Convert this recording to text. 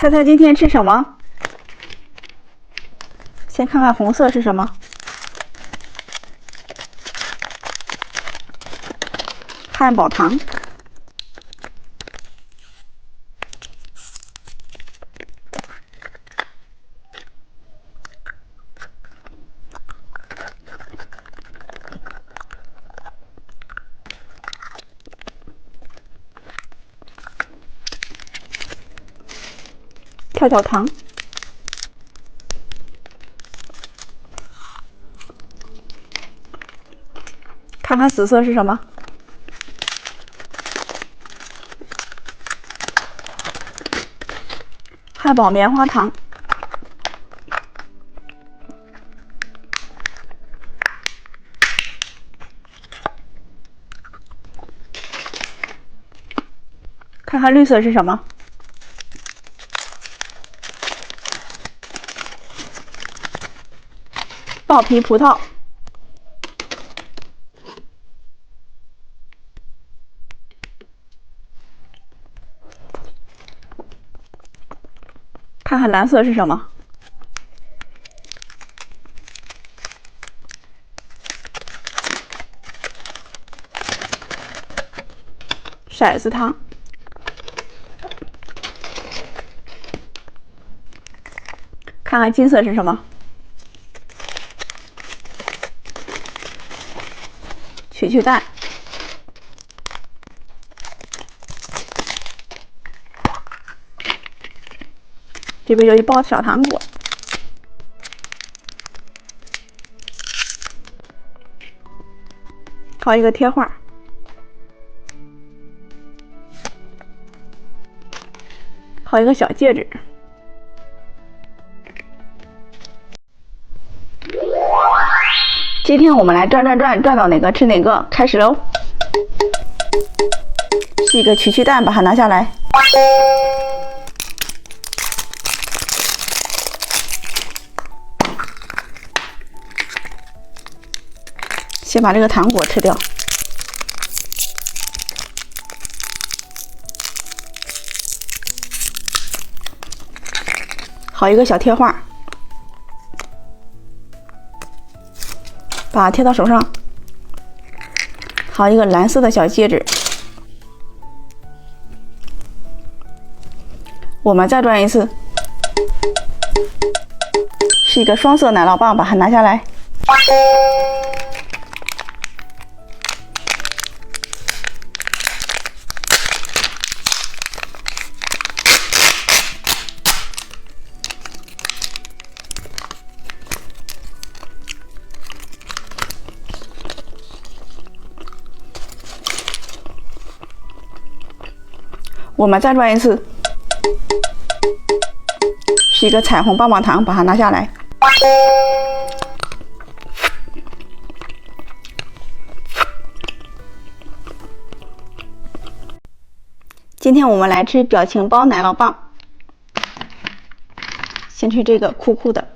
猜猜今天吃什么？先看看红色是什么？汉堡糖。跳跳糖。看看紫色是什么？汉堡棉花糖。看看绿色是什么？爆皮葡萄。看看蓝色是什么？骰子糖。看看金色是什么？曲曲蛋。这边有一包小糖果。还有一个贴画。还有一个小戒指。今天我们来转到哪个吃哪个，开始喽！是一个曲曲蛋，把它拿下来。先把这个糖果吃掉。好一个小贴画，把它贴到手上。好一个蓝色的小戒指。我们再转一次，是一个双色奶酪棒，把它拿下来。我们再转一次，是一个彩虹棒棒糖，把它拿下来。今天我们来吃表情包奶酪棒，先吃这个酷酷的。